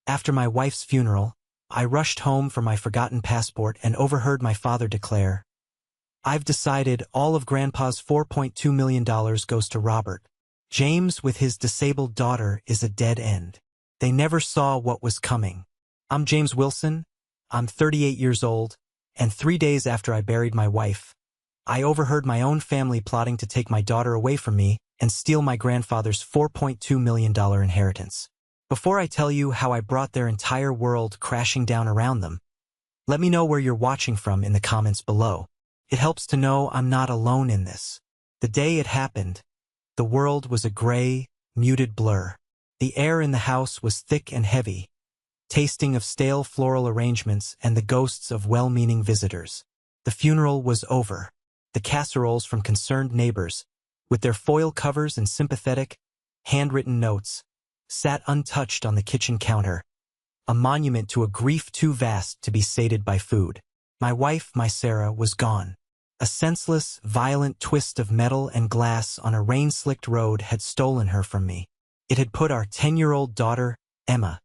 After my wife's funeral, I rushed home for my forgotten passport and overheard my father declare, "I've decided all of Grandpa's $4.2 million goes to Robert. James with his disabled daughter is a dead end. They never saw what was coming. I'm James Wilson. I'm 38 years old, and 3 days after I buried my wife, I overheard my own family plotting to take my daughter away from me and steal my grandfather's $4.2 million inheritance. Before I tell you how I brought their entire world crashing down around them, let me know where you're watching from in the comments below. It helps to know I'm not alone in this." The day it happened, the world was a gray, muted blur. The air in the house was thick and heavy, tasting of stale floral arrangements and the ghosts of well-meaning visitors. The funeral was over. The casseroles from concerned neighbors, with their foil covers and sympathetic, handwritten notes, sat untouched on the kitchen counter, a monument to a grief too vast to be sated by food. My wife, my Sarah, was gone. A senseless, violent twist of metal and glass on a rain-slicked road had stolen her from me. It had put our 10-year-old daughter, Emma,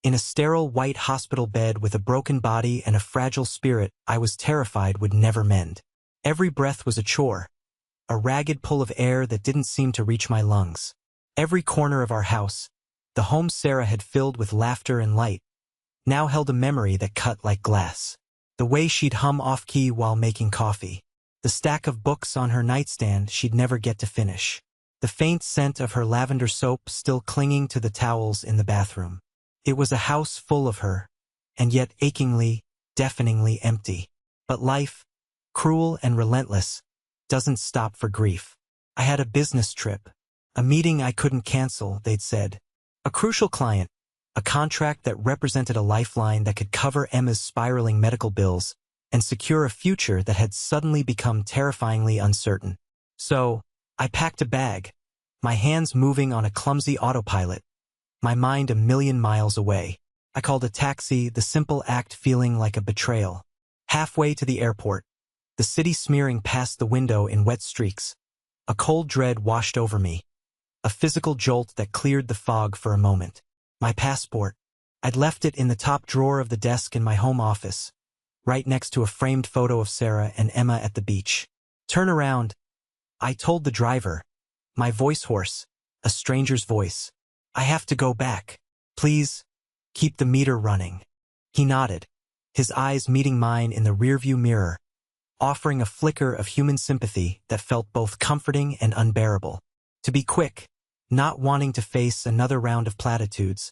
in a sterile white hospital bed with a broken body and a fragile spirit I was terrified would never mend. Every breath was a chore, a ragged pull of air that didn't seem to reach my lungs. Every corner of our house, the home Sarah had filled with laughter and light, now held a memory that cut like glass. The way she'd hum off-key while making coffee. The stack of books on her nightstand she'd never get to finish. The faint scent of her lavender soap still clinging to the towels in the bathroom. It was a house full of her, and yet achingly, deafeningly empty. But life, cruel and relentless, doesn't stop for grief. I had a business trip, a meeting I couldn't cancel, they'd said. A crucial client, a contract that represented a lifeline that could cover Emma's spiraling medical bills and secure a future that had suddenly become terrifyingly uncertain. So, I packed a bag, my hands moving on a clumsy autopilot, my mind a million miles away. I called a taxi, the simple act feeling like a betrayal. Halfway to the airport, the city smearing past the window in wet streaks, a cold dread washed over me, a physical jolt that cleared the fog for a moment. My passport. I'd left it in the top drawer of the desk in my home office, right next to a framed photo of Sarah and Emma at the beach. "Turn around," I told the driver, my voice hoarse, a stranger's voice. "I have to go back. Please, keep the meter running." He nodded, his eyes meeting mine in the rearview mirror, offering a flicker of human sympathy that felt both comforting and unbearable. To be quick, not wanting to face another round of platitudes,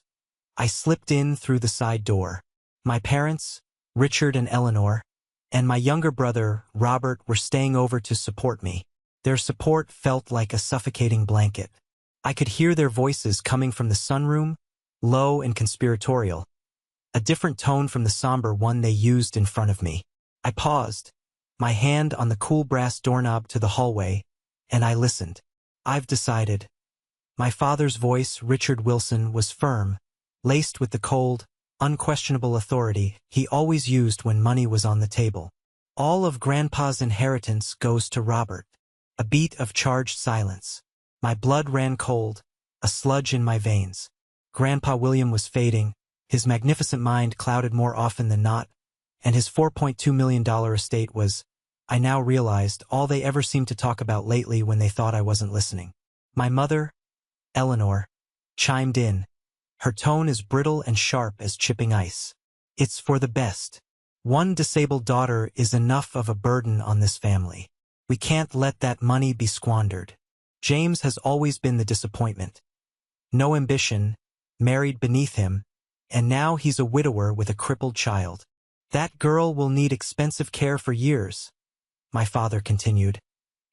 I slipped in through the side door. My parents, Richard and Eleanor, and my younger brother, Robert, were staying over to support me. Their support felt like a suffocating blanket. I could hear their voices coming from the sunroom, low and conspiratorial, a different tone from the somber one they used in front of me. I paused, my hand on the cool brass doorknob to the hallway, and I listened. "I've decided." My father's voice, Richard Wilson, was firm, laced with the cold, unquestionable authority he always used when money was on the table. "All of Grandpa's inheritance goes to Robert." A beat of charged silence. My blood ran cold, a sludge in my veins. Grandpa William was fading, his magnificent mind clouded more often than not, and his $4.2 million estate was, I now realized, all they ever seemed to talk about lately when they thought I wasn't listening. My mother, Eleanor, chimed in, her tone as brittle and sharp as chipping ice. "It's for the best. One disabled daughter is enough of a burden on this family. We can't let that money be squandered. James has always been the disappointment. No ambition, married beneath him, and now he's a widower with a crippled child. That girl will need expensive care for years," my father continued,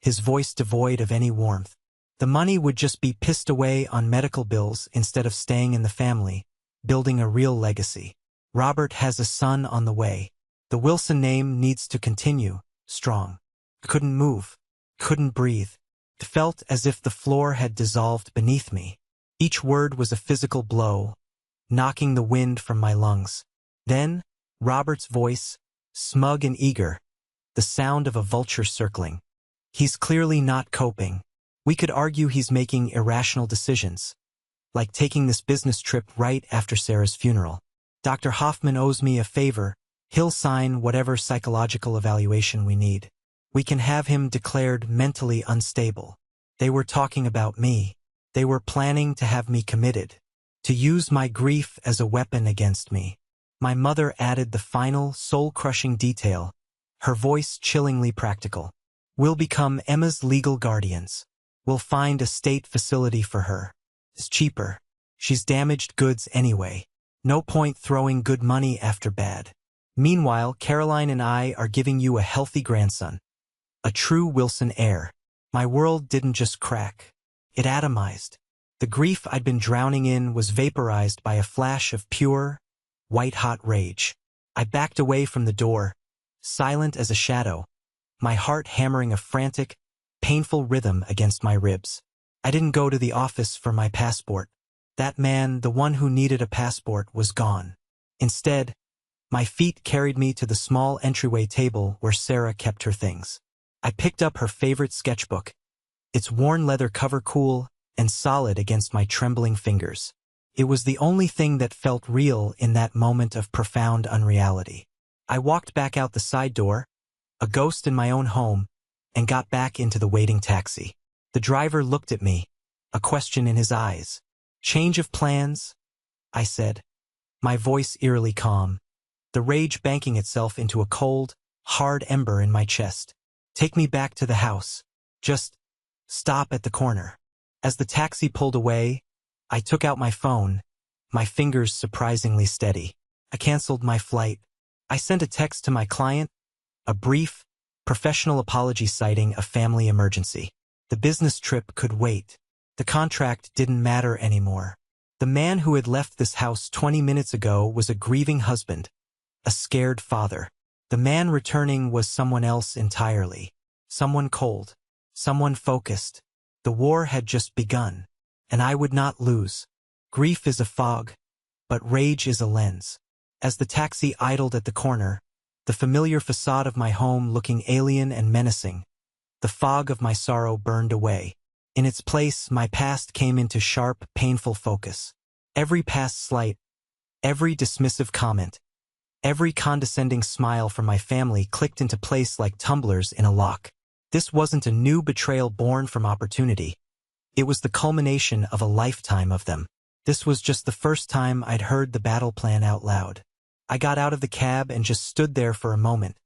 his voice devoid of any warmth. "The money would just be pissed away on medical bills instead of staying in the family, building a real legacy. Robert has a son on the way. The Wilson name needs to continue, strong." Couldn't move, couldn't breathe. It felt as if the floor had dissolved beneath me. Each word was a physical blow, knocking the wind from my lungs. Then, Robert's voice, smug and eager, the sound of a vulture circling. "He's clearly not coping. We could argue he's making irrational decisions. like taking this business trip right after Sarah's funeral. Dr. Hoffman owes me a favor. He'll sign whatever psychological evaluation we need. We can have him declared mentally unstable. They were talking about me. They were planning to have me committed, to use my grief as a weapon against me. My mother added the final, soul-crushing detail, her voice chillingly practical. We'll become Emma's legal guardians. We'll find a state facility for her. It's cheaper. She's damaged goods anyway. No point throwing good money after bad. Meanwhile, Caroline and I are giving you a healthy grandson. A true Wilson heir. My world didn't just crack. It atomized. The grief I'd been drowning in was vaporized by a flash of pure, white-hot rage. I backed away from the door, silent as a shadow, my heart hammering a frantic, painful rhythm against my ribs. I didn't go to the office for my passport. That man, the one who needed a passport, was gone. Instead, my feet carried me to the small entryway table where Sarah kept her things. I picked up her favorite sketchbook, its worn leather cover cool and solid against my trembling fingers. It was the only thing that felt real in that moment of profound unreality. I walked back out the side door, a ghost in my own home, and got back into the waiting taxi. The driver looked at me, a question in his eyes. "Change of plans?" I said, my voice eerily calm, the rage banking itself into a cold, hard ember in my chest. "Take me back to the house. Just stop at the corner." As the taxi pulled away, I took out my phone, my fingers surprisingly steady. I canceled my flight. I sent a text to my client, a brief, professional apology citing a family emergency. The business trip could wait. The contract didn't matter anymore. The man who had left this house 20 minutes ago was a grieving husband, a scared father. The man returning was someone else entirely. Someone cold, someone focused. The war had just begun, and I would not lose. Grief is a fog, but rage is a lens. As the taxi idled at the corner, the familiar facade of my home looking alien and menacing, the fog of my sorrow burned away. In its place, my past came into sharp, painful focus. Every past slight, every dismissive comment, every condescending smile from my family clicked into place like tumblers in a lock. This wasn't a new betrayal born from opportunity. It was the culmination of a lifetime of them. This was just the first time I'd heard the battle plan out loud. I got out of the cab and just stood there for a moment,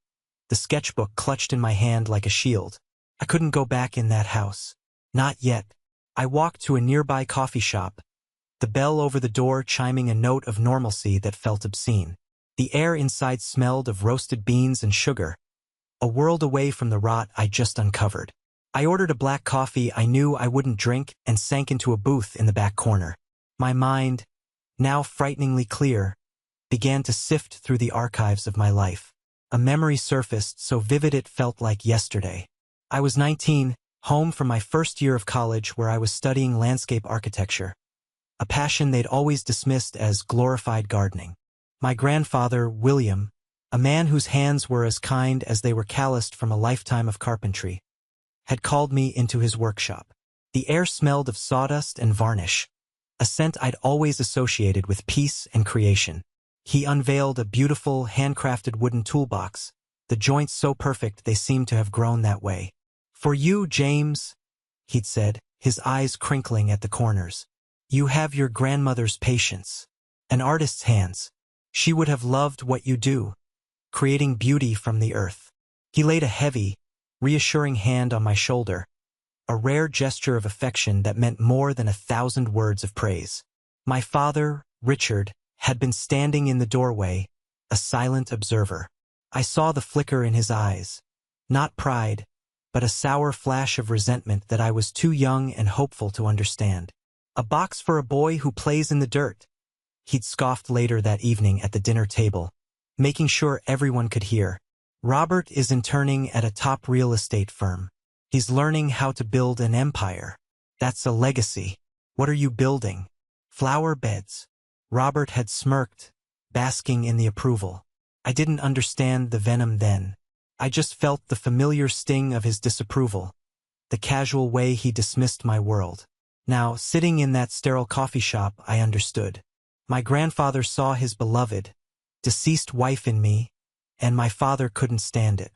the sketchbook clutched in my hand like a shield. I couldn't go back in that house. Not yet. I walked to a nearby coffee shop, the bell over the door chiming a note of normalcy that felt obscene. The air inside smelled of roasted beans and sugar, a world away from the rot I just uncovered. I ordered a black coffee I knew I wouldn't drink and sank into a booth in the back corner. My mind, now frighteningly clear, began to sift through the archives of my life. A memory surfaced so vivid it felt like yesterday. I was 19, home from my first year of college where I was studying landscape architecture, a passion they'd always dismissed as glorified gardening. My grandfather, William, a man whose hands were as kind as they were calloused from a lifetime of carpentry, had called me into his workshop. The air smelled of sawdust and varnish, a scent I'd always associated with peace and creation. He unveiled a beautiful, handcrafted wooden toolbox, the joints so perfect they seemed to have grown that way. "For you, James," he'd said, his eyes crinkling at the corners. "You have your grandmother's patience. An artist's hands. She would have loved what you do, creating beauty from the earth." He laid a heavy, reassuring hand on my shoulder, a rare gesture of affection that meant more than 1,000 words of praise. My father, Richard, had been standing in the doorway, a silent observer. I saw the flicker in his eyes, not pride, but a sour flash of resentment that I was too young and hopeful to understand. "A box for a boy who plays in the dirt," he'd scoffed later that evening at the dinner table, making sure everyone could hear. "Robert is interning at a top real estate firm. He's learning how to build an empire. That's a legacy. What are you building? Flower beds." Robert had smirked, basking in the approval. I didn't understand the venom then. I just felt the familiar sting of his disapproval, the casual way he dismissed my world. Now, sitting in that sterile coffee shop, I understood. My grandfather saw his beloved, deceased wife in me, and my father couldn't stand it.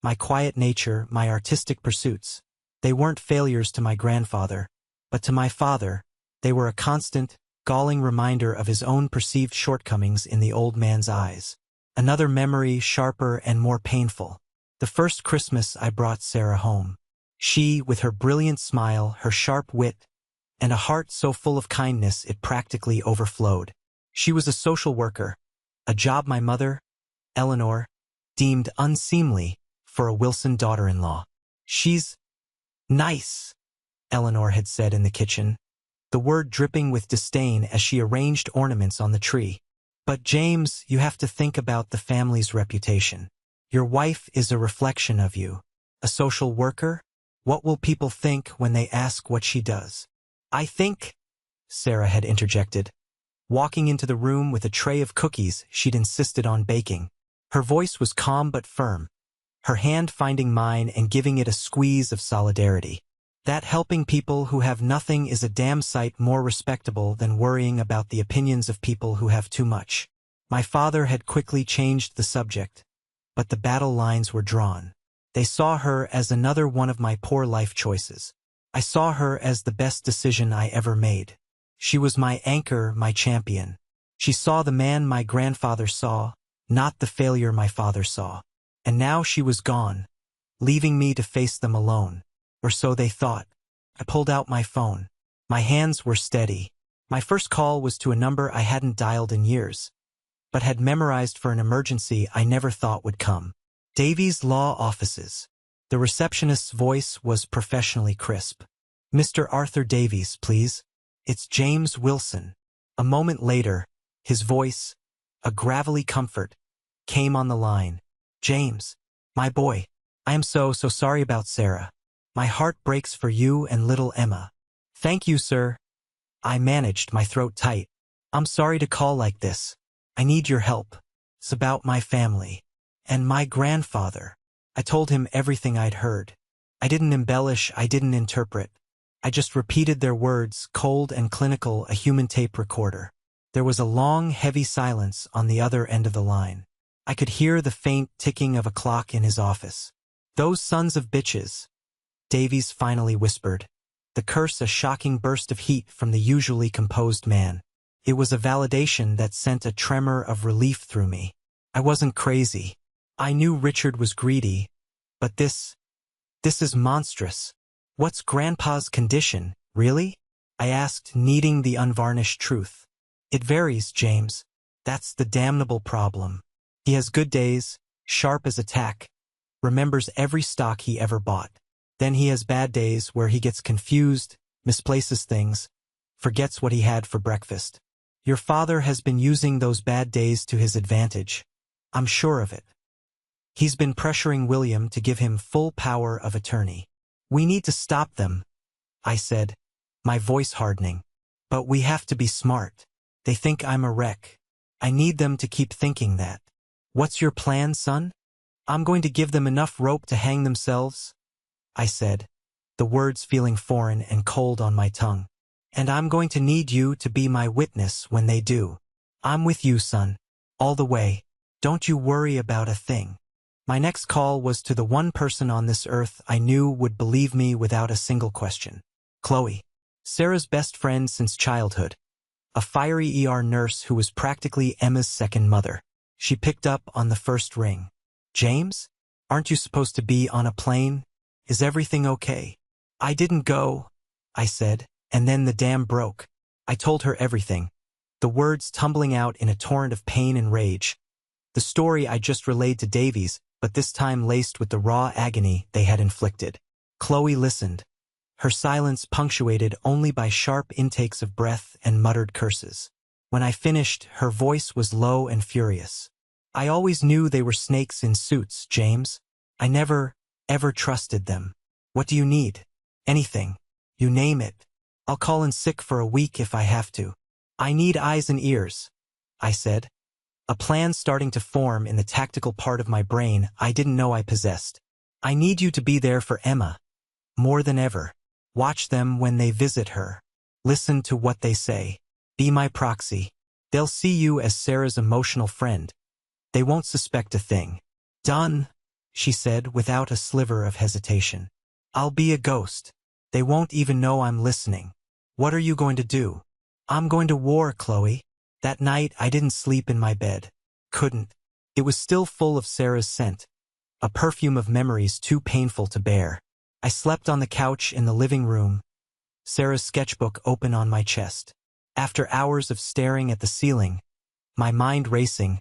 My quiet nature, my artistic pursuits, they weren't failures to my grandfather, but to my father, they were a constant, galling reminder of his own perceived shortcomings in the old man's eyes. Another memory, sharper and more painful. The first Christmas I brought Sarah home. She, with her brilliant smile, her sharp wit, and a heart so full of kindness it practically overflowed. She was a social worker, a job my mother, Eleanor, deemed unseemly for a Wilson daughter-in-law. "She's nice," Eleanor had said in the kitchen, the word dripping with disdain as she arranged ornaments on the tree. "But James, you have to think about the family's reputation. Your wife is a reflection of you. A social worker? What will people think when they ask what she does?" "I think," Sarah had interjected, walking into the room with a tray of cookies she'd insisted on baking. Her voice was calm but firm, her hand finding mine and giving it a squeeze of solidarity. "That helping people who have nothing is a damn sight more respectable than worrying about the opinions of people who have too much." My father had quickly changed the subject, but the battle lines were drawn. They saw her as another one of my poor life choices. I saw her as the best decision I ever made. She was my anchor, my champion. She saw the man my grandfather saw, not the failure my father saw. And now she was gone, leaving me to face them alone. Or so they thought. I pulled out my phone. My hands were steady. My first call was to a number I hadn't dialed in years, but had memorized for an emergency I never thought would come. Davies Law Offices. The receptionist's voice was professionally crisp. "Mr. Arthur Davies, please. It's James Wilson." A moment later, his voice, a gravelly comfort, came on the line. "James, my boy, I am so sorry about Sarah. My heart breaks for you and little Emma." "Thank you, sir." I managed, my throat tight. "I'm sorry to call like this. I need your help. It's about my family. And my grandfather." I told him everything I'd heard. I didn't embellish, I didn't interpret. I just repeated their words, cold and clinical, a human tape recorder. There was a long, heavy silence on the other end of the line. I could hear the faint ticking of a clock in his office. "Those sons of bitches," Davies finally whispered. The curse a shocking burst of heat from the usually composed man. It was a validation that sent a tremor of relief through me. I wasn't crazy. I knew Richard was greedy, but this is monstrous. "What's Grandpa's condition, really?" I asked, needing the unvarnished truth. "It varies, James. That's the damnable problem. He has good days, sharp as a tack, remembers every stock he ever bought. Then he has bad days where he gets confused, misplaces things, forgets what he had for breakfast. Your father has been using those bad days to his advantage. I'm sure of it. He's been pressuring William to give him full power of attorney. We need to stop them," I said, my voice hardening. "But we have to be smart. They think I'm a wreck. I need them to keep thinking that." "What's your plan, son?" "I'm going to give them enough rope to hang themselves," I said, the words feeling foreign and cold on my tongue. "And I'm going to need you to be my witness when they do. I'm with you, son, all the way. Don't you worry about a thing." My next call was to the one person on this earth I knew would believe me without a single question. Chloe, Sarah's best friend since childhood, a fiery ER nurse who was practically Emma's second mother. She picked up on the first ring. "James? Aren't you supposed to be on a plane? Is everything okay?" "I didn't go," I said, and then the dam broke. I told her everything, the words tumbling out in a torrent of pain and rage. The story I just relayed to Davies, but this time laced with the raw agony they had inflicted. Chloe listened, her silence punctuated only by sharp intakes of breath and muttered curses. When I finished, her voice was low and furious. "I always knew they were snakes in suits, James. I never, ever trusted them. What do you need? Anything. You name it. I'll call in sick for a week if I have to." "I need eyes and ears," I said, a plan starting to form in the tactical part of my brain I didn't know I possessed. "I need you to be there for Emma. More than ever. Watch them when they visit her. Listen to what they say. Be my proxy. They'll see you as Sarah's emotional friend. They won't suspect a thing. Done, she said without a sliver of hesitation. I'll be a ghost. They won't even know I'm listening. What are you going to do? I'm going to war, Chloe. That night I didn't sleep in my bed. Couldn't. It was still full of Sarah's scent, a perfume of memories too painful to bear. I slept on the couch in the living room, Sarah's sketchbook open on my chest. After hours of staring at the ceiling, my mind racing,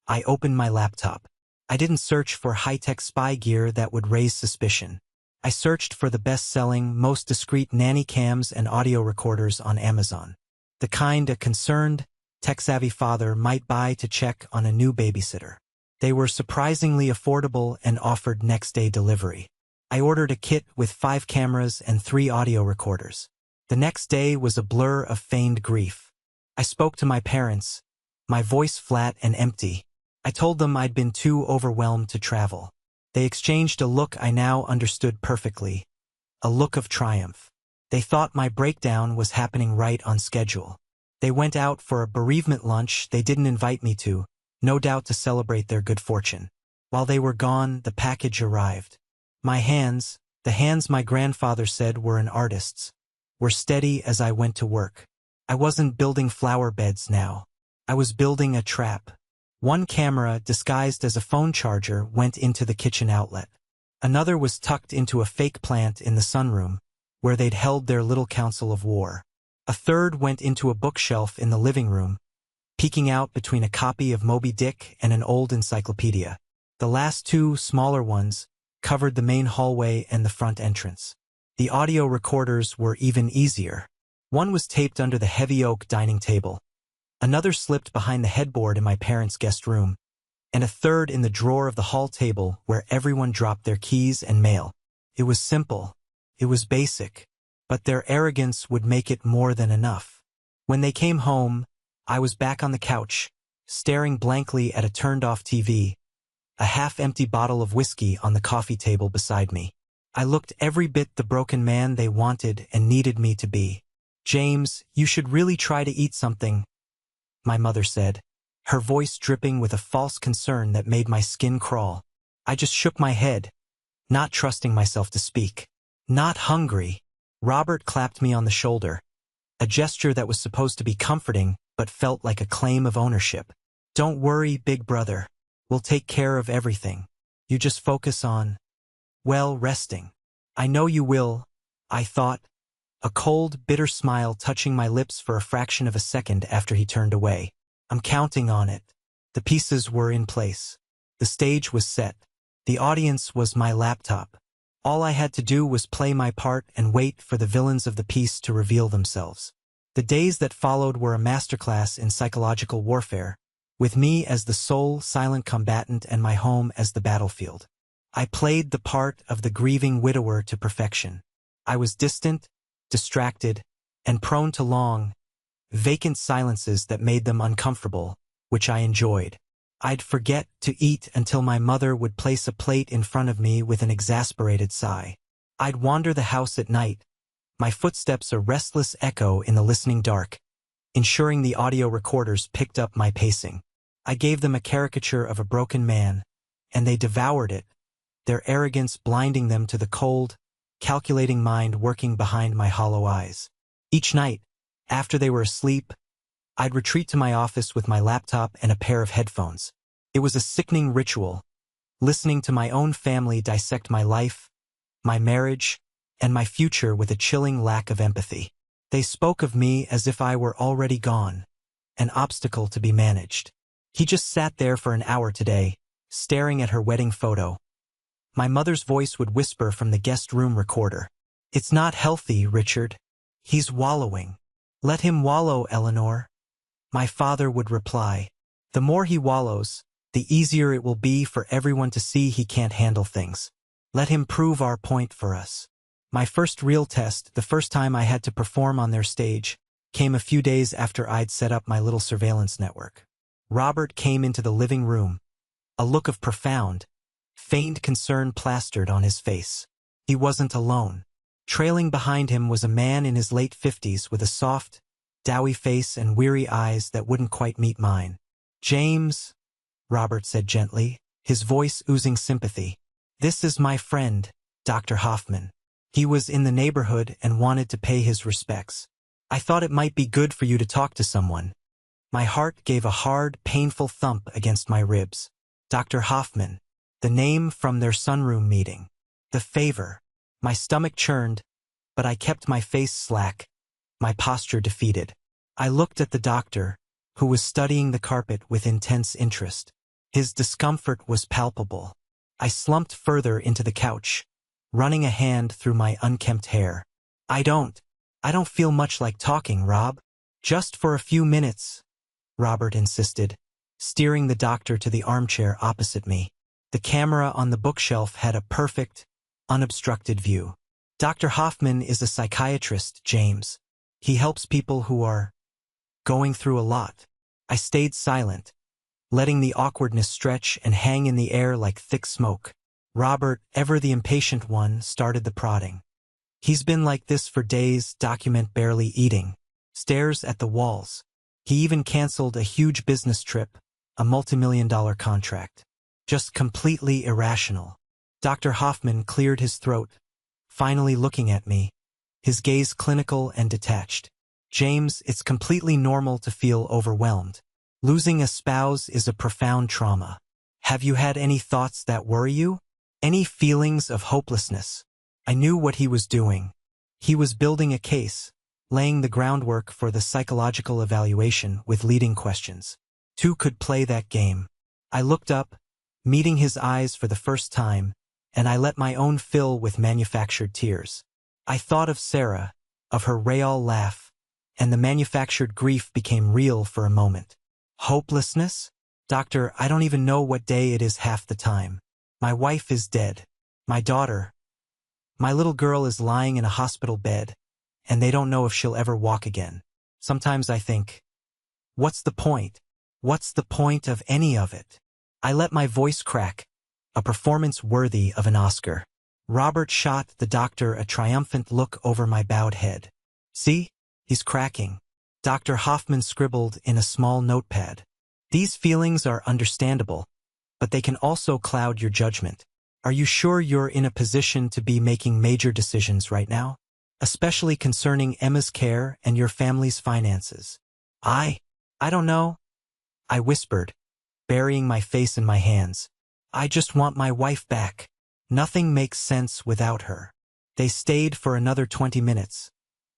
I opened my laptop. I didn't search for high-tech spy gear that would raise suspicion. I searched for the best-selling, most discreet nanny cams and audio recorders on Amazon. The kind a concerned, tech-savvy father might buy to check on a new babysitter. They were surprisingly affordable and offered next-day delivery. I ordered a kit with 5 cameras and 3 audio recorders. The next day was a blur of feigned grief. I spoke to my parents, my voice flat and empty. I told them I'd been too overwhelmed to travel. They exchanged a look I now understood perfectly, a look of triumph. They thought my breakdown was happening right on schedule. They went out for a bereavement lunch they didn't invite me to, no doubt to celebrate their good fortune. While they were gone, the package arrived. My hands, the hands my grandfather said were an artist's, were steady as I went to work. I wasn't building flower beds now. I was building a trap. One camera, disguised as a phone charger, went into the kitchen outlet. Another was tucked into a fake plant in the sunroom, where they'd held their little council of war. A third went into a bookshelf in the living room, peeking out between a copy of Moby Dick and an old encyclopedia. The last 2, smaller ones, covered the main hallway and the front entrance. The audio recorders were even easier. One was taped under the heavy oak dining table. Another slipped behind the headboard in my parents' guest room, and a third in the drawer of the hall table where everyone dropped their keys and mail. It was simple. It was basic. But their arrogance would make it more than enough. When they came home, I was back on the couch, staring blankly at a turned-off TV, a half-empty bottle of whiskey on the coffee table beside me. I looked every bit the broken man they wanted and needed me to be. "James, you should really try to eat something," my mother said, her voice dripping with a false concern that made my skin crawl. I just shook my head, not trusting myself to speak. "Not hungry." Robert clapped me on the shoulder, a gesture that was supposed to be comforting but felt like a claim of ownership. "Don't worry, big brother. We'll take care of everything. You just focus on, well, resting." "I know you will," I thought, a cold, bitter smile touching my lips for a fraction of a second after he turned away. "I'm counting on it." The pieces were in place. The stage was set. The audience was my laptop. All I had to do was play my part and wait for the villains of the piece to reveal themselves. The days that followed were a masterclass in psychological warfare, with me as the sole silent combatant and my home as the battlefield. I played the part of the grieving widower to perfection. I was distant, distracted, and prone to long, vacant silences that made them uncomfortable, which I enjoyed. I'd forget to eat until my mother would place a plate in front of me with an exasperated sigh. I'd wander the house at night, my footsteps a restless echo in the listening dark, ensuring the audio recorders picked up my pacing. I gave them a caricature of a broken man, and they devoured it, their arrogance blinding them to the cold, calculating mind working behind my hollow eyes. Each night, after they were asleep, I'd retreat to my office with my laptop and a pair of headphones. It was a sickening ritual, listening to my own family dissect my life, my marriage, and my future with a chilling lack of empathy. They spoke of me as if I were already gone, an obstacle to be managed. "He just sat there for an hour today, staring at her wedding photo." My mother's voice would whisper from the guest room recorder. "It's not healthy, Richard. He's wallowing. Let him wallow, Eleanor." My father would reply, "The more he wallows, the easier it will be for everyone to see he can't handle things. Let him prove our point for us." My first real test, the first time I had to perform on their stage, came a few days after I'd set up my little surveillance network. Robert came into the living room, a look of profound, feigned concern plastered on his face. He wasn't alone. Trailing behind him was a man in his late 50s with a soft, doughy face and weary eyes that wouldn't quite meet mine. "James," Robert said gently, his voice oozing sympathy. "This is my friend, Dr. Hoffman. He was in the neighborhood and wanted to pay his respects. I thought it might be good for you to talk to someone." My heart gave a hard, painful thump against my ribs. Dr. Hoffman, the name from their sunroom meeting. The favor. My stomach churned, but I kept my face slack, my posture defeated. I looked at the doctor, who was studying the carpet with intense interest. His discomfort was palpable. I slumped further into the couch, running a hand through my unkempt hair. I don't feel much like talking, Rob. Just for a few minutes," Robert insisted, steering the doctor to the armchair opposite me. The camera on the bookshelf had a perfect, unobstructed view. "Dr. Hoffman is a psychiatrist, James. He helps people who are going through a lot." I stayed silent, letting the awkwardness stretch and hang in the air like thick smoke. Robert, ever the impatient one, started the prodding. "He's been like this for days, document barely eating. Stares at the walls. He even canceled a huge business trip, a multimillion-dollar contract. Just completely irrational." Dr. Hoffman cleared his throat, finally looking at me, his gaze clinical and detached. "James, it's completely normal to feel overwhelmed. Losing a spouse is a profound trauma. Have you had any thoughts that worry you? Any feelings of hopelessness?" I knew what he was doing. He was building a case, laying the groundwork for the psychological evaluation with leading questions. Two could play that game. I looked up, meeting his eyes for the first time, and I let my own fill with manufactured tears. I thought of Sarah, of her Rayal laugh, and the manufactured grief became real for a moment. Hopelessness? "Doctor, I don't even know what day it is half the time. My wife is dead. My daughter, my little girl is lying in a hospital bed, and they don't know if she'll ever walk again. Sometimes I think, what's the point? What's the point of any of it?" I let my voice crack, a performance worthy of an Oscar. Robert shot the doctor a triumphant look over my bowed head. "See? He's cracking." Dr. Hoffman scribbled in a small notepad. "These feelings are understandable, but they can also cloud your judgment. Are you sure you're in a position to be making major decisions right now? Especially concerning Emma's care and your family's finances?" I don't know," I whispered, burying my face in my hands. "I just want my wife back. Nothing makes sense without her." They stayed for another 20 minutes,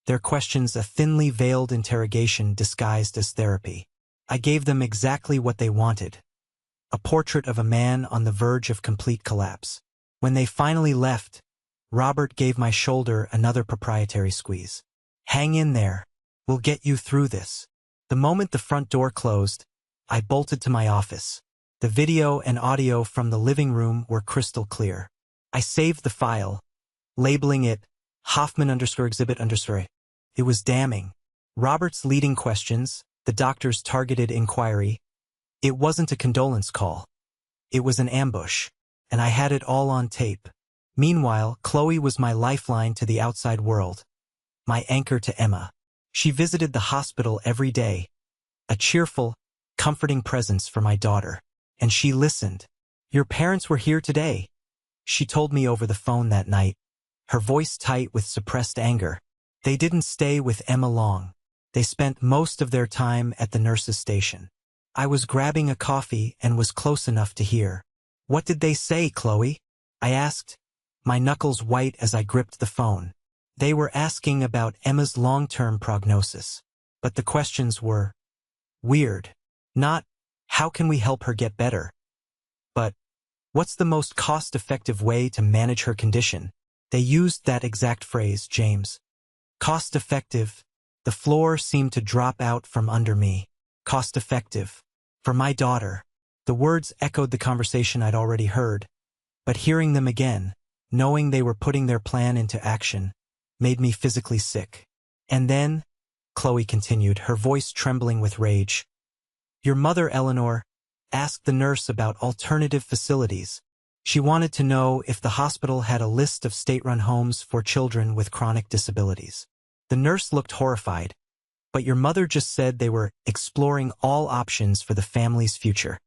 their questions a thinly veiled interrogation disguised as therapy. I gave them exactly what they wanted, a portrait of a man on the verge of complete collapse. When they finally left, Robert gave my shoulder another proprietary squeeze. "Hang in there. We'll get you through this." The moment the front door closed, I bolted to my office. The video and audio from the living room were crystal clear. I saved the file, labeling it Hoffman_exhibit_. It was damning. Robert's leading questions, the doctor's targeted inquiry. It wasn't a condolence call. It was an ambush, and I had it all on tape. Meanwhile, Chloe was my lifeline to the outside world, my anchor to Emma. She visited the hospital every day, a cheerful, comforting presence for my daughter. And she listened. "Your parents were here today," she told me over the phone that night, her voice tight with suppressed anger. "They didn't stay with Emma long. They spent most of their time at the nurse's station." I was grabbing a coffee and was close enough to hear. "What did they say, Chloe?" I asked, my knuckles white as I gripped the phone. They were asking about Emma's long-term prognosis. But the questions were weird. Not, "How can we help her get better?" but, "What's the most cost-effective way to manage her condition?" They used that exact phrase, James. Cost-effective. The floor seemed to drop out from under me. Cost-effective. For my daughter. The words echoed the conversation I'd already heard, but hearing them again, knowing they were putting their plan into action, made me physically sick. "And then," Chloe continued, her voice trembling with rage, "your mother, Eleanor, asked the nurse about alternative facilities. She wanted to know if the hospital had a list of state-run homes for children with chronic disabilities. The nurse looked horrified. But your mother just said they were exploring all options for the family's future.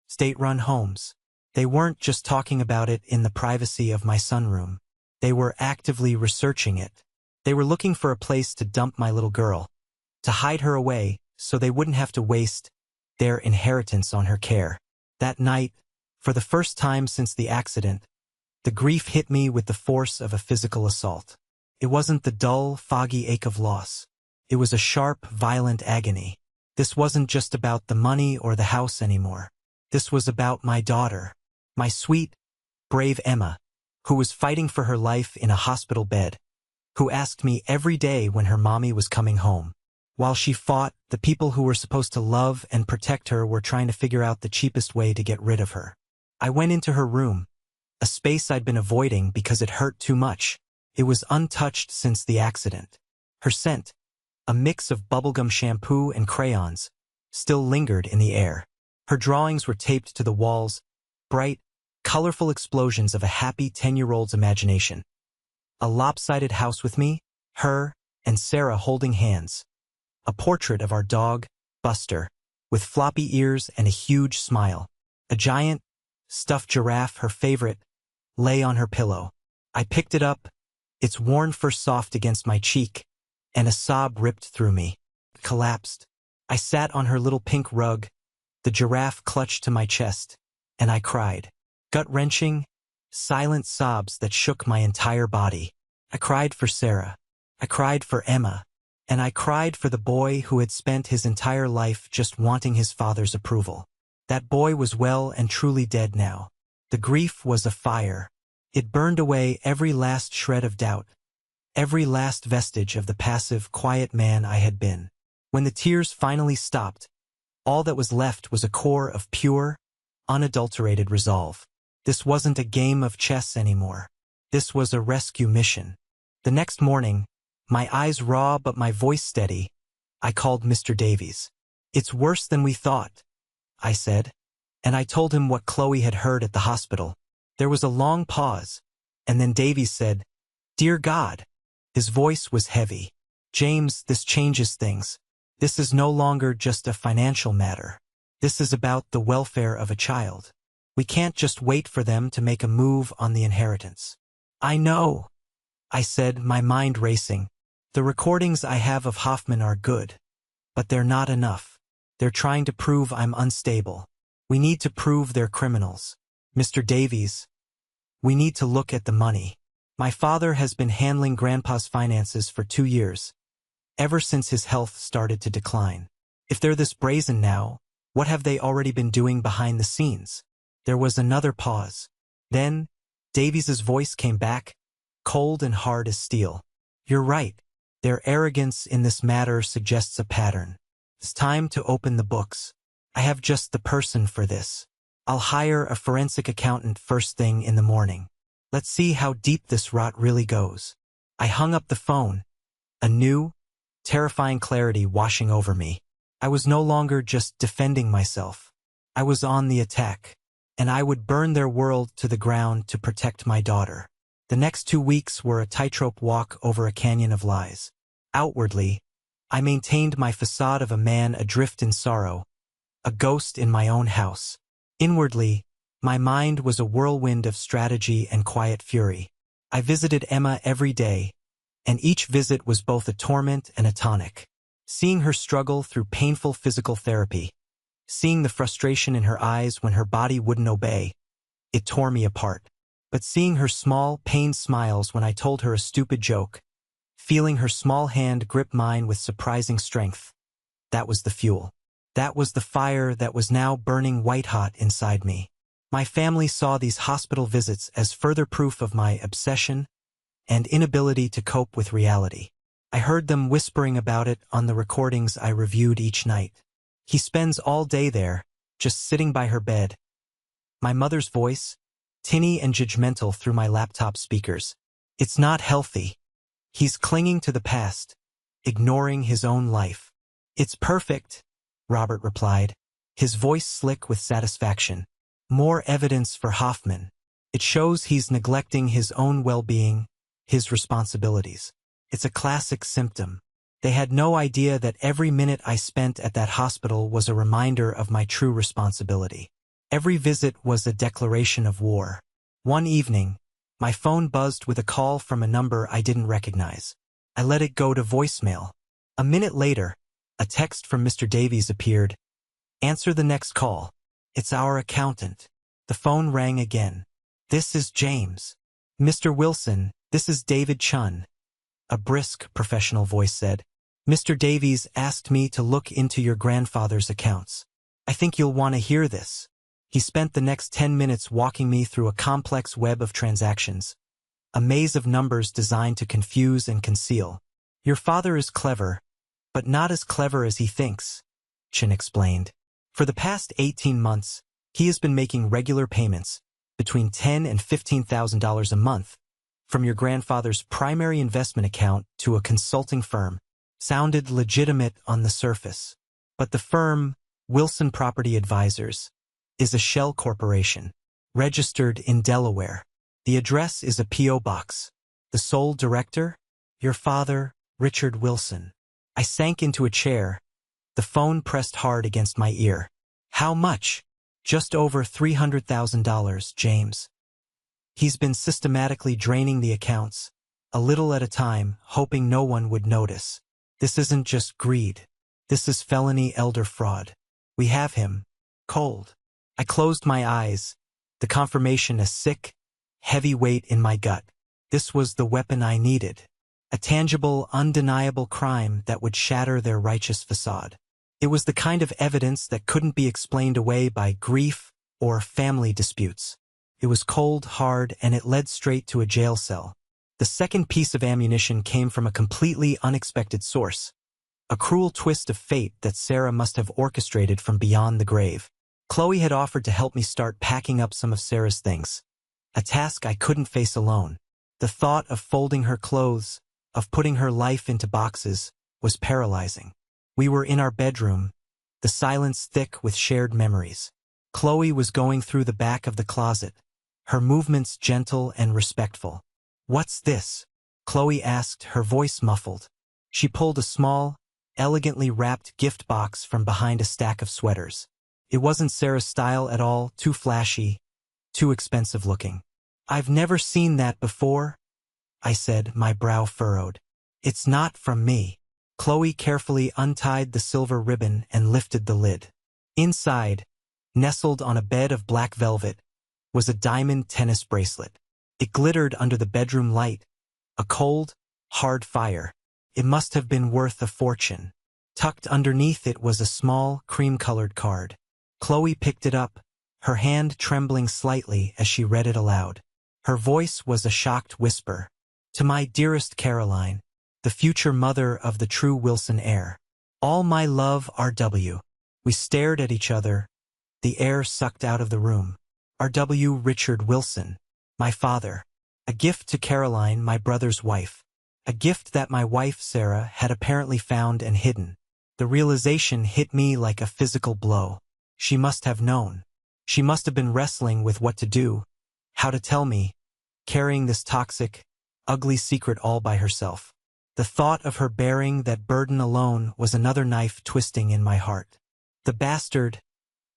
State-run homes. They weren't just talking about it in the privacy of my sunroom. They were actively researching it. They were looking for a place to dump my little girl, to hide her away so they wouldn't have to waste their inheritance on her care. That night, for the first time since the accident, the grief hit me with the force of a physical assault. It wasn't the dull, foggy ache of loss. It was a sharp, violent agony. This wasn't just about the money or the house anymore. This was about my daughter, my sweet, brave Emma, who was fighting for her life in a hospital bed, who asked me every day when her mommy was coming home. While she fought, the people who were supposed to love and protect her were trying to figure out the cheapest way to get rid of her. I went into her room, a space I'd been avoiding because it hurt too much. It was untouched since the accident. Her scent, a mix of bubblegum shampoo and crayons, still lingered in the air. Her drawings were taped to the walls, bright, colorful explosions of a happy 10-year-old's imagination. A lopsided house with me, her, and Sarah holding hands. A portrait of our dog, Buster, with floppy ears and a huge smile. A giant, stuffed giraffe, her favorite, lay on her pillow. I picked it up, its worn fur soft against my cheek, and a sob ripped through me. Collapsed. I sat on her little pink rug, the giraffe clutched to my chest, and I cried. Gut-wrenching, silent sobs that shook my entire body. I cried for Sarah. I cried for Emma. And I cried for the boy who had spent his entire life just wanting his father's approval. That boy was well and truly dead now. The grief was a fire. It burned away every last shred of doubt, every last vestige of the passive, quiet man I had been. When the tears finally stopped, all that was left was a core of pure, unadulterated resolve. This wasn't a game of chess anymore. This was a rescue mission. The next morning, my eyes raw but my voice steady, I called Mr. Davies. "It's worse than we thought," I said, and I told him what Chloe had heard at the hospital. There was a long pause, and then Davies said, "Dear God." His voice was heavy. "James, this changes things. This is no longer just a financial matter. This is about the welfare of a child. We can't just wait for them to make a move on the inheritance." "I know," I said, my mind racing. "The recordings I have of Hoffman are good, but they're not enough. They're trying to prove I'm unstable. We need to prove they're criminals. Mr. Davies, we need to look at the money. My father has been handling Grandpa's finances for 2 years, ever since his health started to decline. If they're this brazen now, what have they already been doing behind the scenes?" There was another pause. Then, Davies's voice came back, cold and hard as steel. "You're right. Their arrogance in this matter suggests a pattern. It's time to open the books. I have just the person for this. I'll hire a forensic accountant first thing in the morning. Let's see how deep this rot really goes." I hung up the phone, a new, terrifying clarity washing over me. I was no longer just defending myself. I was on the attack, and I would burn their world to the ground to protect my daughter. The next 2 weeks were a tightrope walk over a canyon of lies. Outwardly, I maintained my facade of a man adrift in sorrow, a ghost in my own house. Inwardly, my mind was a whirlwind of strategy and quiet fury. I visited Emma every day, and each visit was both a torment and a tonic. Seeing her struggle through painful physical therapy, seeing the frustration in her eyes when her body wouldn't obey, it tore me apart. But seeing her small, pained smiles when I told her a stupid joke, feeling her small hand grip mine with surprising strength, that was the fuel. That was the fire that was now burning white-hot inside me. My family saw these hospital visits as further proof of my obsession and inability to cope with reality. I heard them whispering about it on the recordings I reviewed each night. "He spends all day there, just sitting by her bed." My mother's voice, tinny and judgmental through my laptop speakers. "It's not healthy. He's clinging to the past, ignoring his own life." "It's perfect," Robert replied, his voice slick with satisfaction. "More evidence for Hoffman. It shows he's neglecting his own well-being, his responsibilities. It's a classic symptom. They had no idea that every minute I spent at that hospital was a reminder of my true responsibility. Every visit was a declaration of war. One evening, my phone buzzed with a call from a number I didn't recognize. I let it go to voicemail. A minute later, a text from Mr. Davies appeared. "Answer the next call. It's our accountant." The phone rang again. "This is James." "Mr. Wilson, this is David Chun," a brisk, professional voice said. "Mr. Davies asked me to look into your grandfather's accounts. I think you'll want to hear this." He spent the next 10 minutes walking me through a complex web of transactions, a maze of numbers designed to confuse and conceal. "Your father is clever, but not as clever as he thinks," Chin explained. "For the past 18 months, he has been making regular payments, between $10,000 and $15,000 a month, from your grandfather's primary investment account to a consulting firm. Sounded legitimate on the surface. But the firm, Wilson Property Advisors, is a shell corporation, registered in Delaware. The address is a P.O. box. The sole director? Your father, Richard Wilson." I sank into a chair. The phone pressed hard against my ear. "How much?" "Just over $300,000, James. He's been systematically draining the accounts, a little at a time, hoping no one would notice. This isn't just greed. This is felony elder fraud. We have him. Cold." I closed my eyes, the confirmation a sick, heavy weight in my gut. This was the weapon I needed. A tangible, undeniable crime that would shatter their righteous facade. It was the kind of evidence that couldn't be explained away by grief or family disputes. It was cold, hard, and it led straight to a jail cell. The second piece of ammunition came from a completely unexpected source. A cruel twist of fate that Sarah must have orchestrated from beyond the grave. Chloe had offered to help me start packing up some of Sarah's things. A task I couldn't face alone. The thought of folding her clothes, of putting her life into boxes, was paralyzing. We were in our bedroom, the silence thick with shared memories. Chloe was going through the back of the closet, her movements gentle and respectful. "What's this?" Chloe asked, her voice muffled. She pulled a small, elegantly wrapped gift box from behind a stack of sweaters. It wasn't Sarah's style at all, too flashy, too expensive looking. "I've never seen that before," I said, my brow furrowed. "It's not from me." Chloe carefully untied the silver ribbon and lifted the lid. Inside, nestled on a bed of black velvet, was a diamond tennis bracelet. It glittered under the bedroom light, a cold, hard fire. It must have been worth a fortune. Tucked underneath it was a small, cream-colored card. Chloe picked it up, her hand trembling slightly as she read it aloud. Her voice was a shocked whisper. "To my dearest Caroline, the future mother of the true Wilson heir. All my love, R.W." We stared at each other, the air sucked out of the room. R.W. Richard Wilson, my father. A gift to Caroline, my brother's wife. A gift that my wife, Sarah, had apparently found and hidden. The realization hit me like a physical blow. She must have known. She must have been wrestling with what to do, how to tell me, carrying this toxic, ugly secret all by herself. The thought of her bearing that burden alone was another knife twisting in my heart. "The bastard,"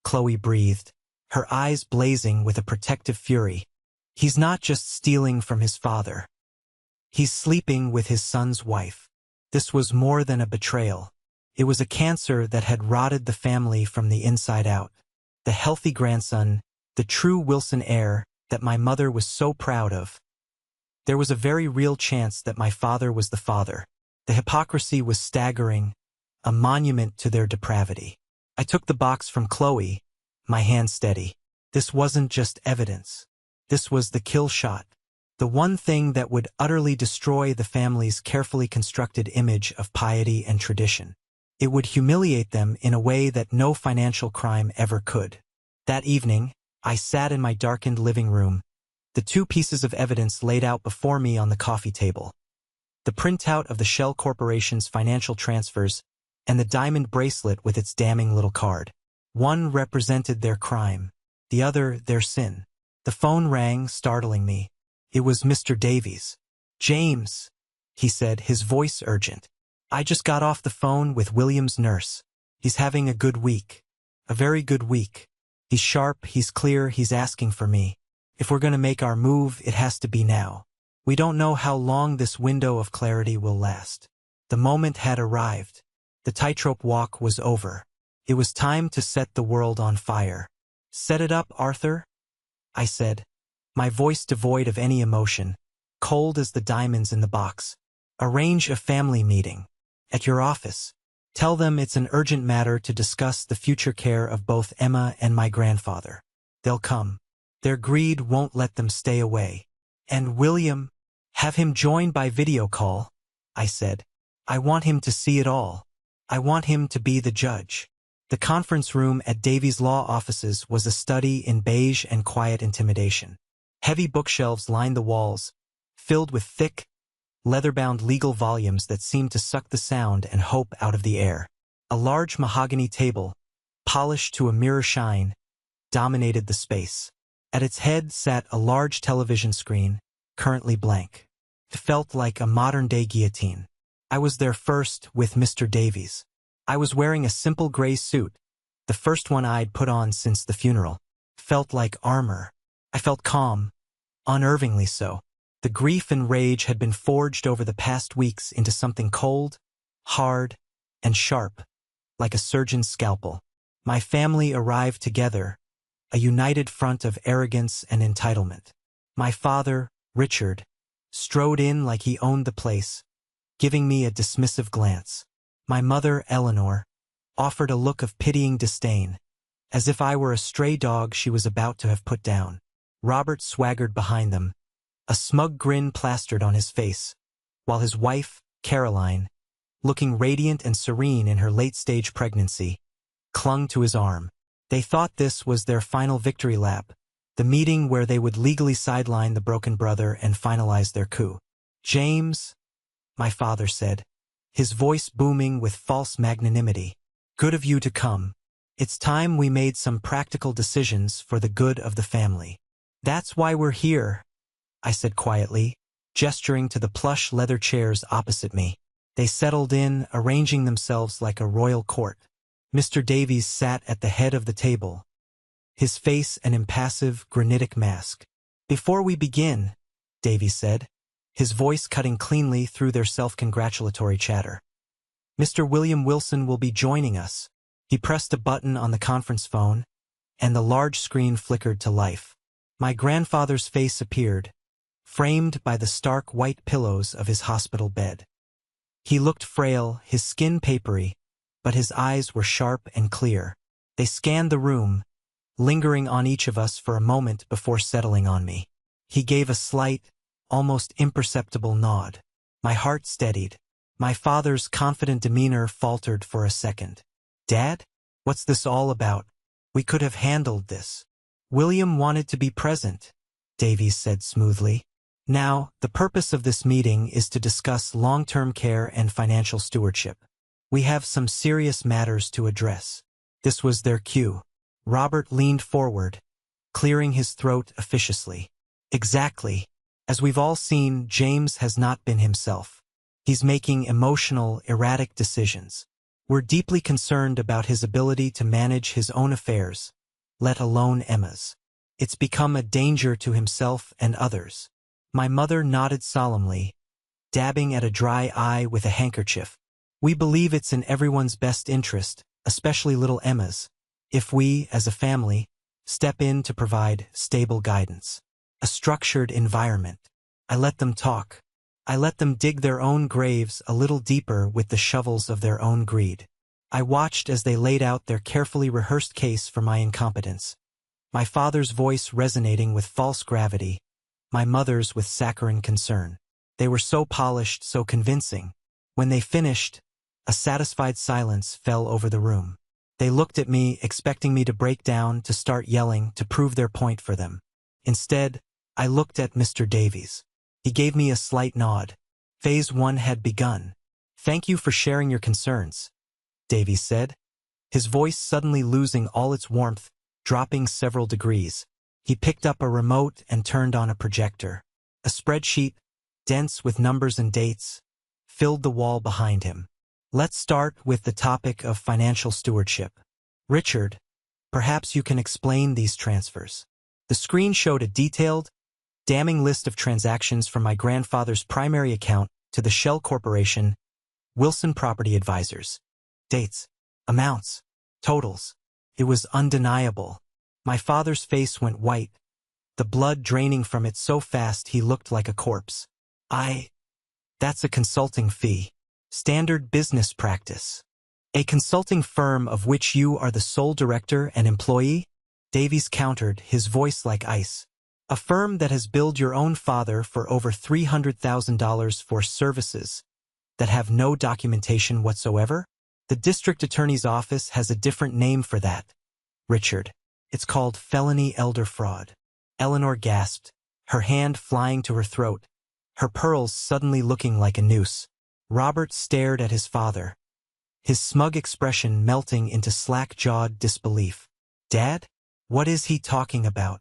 Chloe breathed, her eyes blazing with a protective fury. "He's not just stealing from his father. He's sleeping with his son's wife." This was more than a betrayal. It was a cancer that had rotted the family from the inside out. The healthy grandson, the true Wilson heir that my mother was so proud of. There was a very real chance that my father was the father. The hypocrisy was staggering, a monument to their depravity. I took the box from Chloe, my hand steady. This wasn't just evidence. This was the kill shot. The one thing that would utterly destroy the family's carefully constructed image of piety and tradition. It would humiliate them in a way that no financial crime ever could. That evening, I sat in my darkened living room, the two pieces of evidence laid out before me on the coffee table. The printout of the Shell Corporation's financial transfers and the diamond bracelet with its damning little card. One represented their crime, the other their sin. The phone rang, startling me. It was Mr. Davies. "James," he said, his voice urgent. "I just got off the phone with William's nurse. He's having a good week. A very good week. He's sharp, he's clear, he's asking for me. If we're gonna make our move, it has to be now. We don't know how long this window of clarity will last." The moment had arrived. The tightrope walk was over. It was time to set the world on fire. "Set it up, Arthur," I said, my voice devoid of any emotion, cold as the diamonds in the box. "Arrange a family meeting. At your office. Tell them it's an urgent matter to discuss the future care of both Emma and my grandfather. They'll come. Their greed won't let them stay away. And William, have him join by video call," I said. "I want him to see it all. I want him to be the judge." The conference room at Davies' law offices was a study in beige and quiet intimidation. Heavy bookshelves lined the walls, filled with thick, leather-bound legal volumes that seemed to suck the sound and hope out of the air. A large mahogany table, polished to a mirror shine, dominated the space. At its head sat a large television screen, currently blank. It felt like a modern-day guillotine. I was there first with Mr. Davies. I was wearing a simple gray suit, the first one I'd put on since the funeral. Felt like armor. I felt calm, unnervingly so. The grief and rage had been forged over the past weeks into something cold, hard, and sharp, like a surgeon's scalpel. My family arrived together, a united front of arrogance and entitlement. My father, Richard, strode in like he owned the place, giving me a dismissive glance. My mother, Eleanor, offered a look of pitying disdain, as if I were a stray dog she was about to have put down. Robert swaggered behind them, a smug grin plastered on his face, while his wife, Caroline, looking radiant and serene in her late-stage pregnancy, clung to his arm. They thought this was their final victory lap, the meeting where they would legally sideline the broken brother and finalize their coup. "James," my father said, his voice booming with false magnanimity, "good of you to come. It's time we made some practical decisions for the good of the family." "That's why we're here," I said quietly, gesturing to the plush leather chairs opposite me. They settled in, arranging themselves like a royal court. Mr. Davies sat at the head of the table, his face an impassive, granitic mask. "Before we begin," Davies said, his voice cutting cleanly through their self-congratulatory chatter, "Mr. William Wilson will be joining us." He pressed a button on the conference phone, and the large screen flickered to life. My grandfather's face appeared, framed by the stark white pillows of his hospital bed. He looked frail, his skin papery, but his eyes were sharp and clear. They scanned the room, lingering on each of us for a moment before settling on me. He gave a slight, almost imperceptible nod. My heart steadied. My father's confident demeanor faltered for a second. "Dad? What's this all about? We could have handled this." "William wanted to be present," Davies said smoothly. "Now, the purpose of this meeting is to discuss long-term care and financial stewardship. We have some serious matters to address." This was their cue. Robert leaned forward, clearing his throat officiously. "Exactly. As we've all seen, James has not been himself. He's making emotional, erratic decisions. We're deeply concerned about his ability to manage his own affairs, let alone Emma's. It's become a danger to himself and others." My mother nodded solemnly, dabbing at a dry eye with a handkerchief. "We believe it's in everyone's best interest, especially little Emma's, if we, as a family, step in to provide stable guidance. A structured environment." I let them talk. I let them dig their own graves a little deeper with the shovels of their own greed. I watched as they laid out their carefully rehearsed case for my incompetence. My father's voice resonating with false gravity, my mother's with saccharine concern. They were so polished, so convincing. When they finished, a satisfied silence fell over the room. They looked at me, expecting me to break down, to start yelling, to prove their point for them. Instead, I looked at Mr. Davies. He gave me a slight nod. Phase 1 had begun. "Thank you for sharing your concerns," Davies said, his voice suddenly losing all its warmth, dropping several degrees. He picked up a remote and turned on a projector. A spreadsheet, dense with numbers and dates, filled the wall behind him. Let's start with the topic of financial stewardship. Richard, perhaps you can explain these transfers. The screen showed a detailed, damning list of transactions from my grandfather's primary account to the shell corporation, Wilson Property Advisors. Dates, amounts, totals. It was undeniable. My father's face went white, the blood draining from it so fast he looked like a corpse. That's a consulting fee. Standard business practice. A consulting firm of which you are the sole director and employee? Davies countered, his voice like ice. A firm that has billed your own father for over $300,000 for services that have no documentation whatsoever? The district attorney's office has a different name for that, Richard. It's called felony elder fraud. Eleanor gasped, her hand flying to her throat, her pearls suddenly looking like a noose. Robert stared at his father, his smug expression melting into slack-jawed disbelief. Dad? What is he talking about?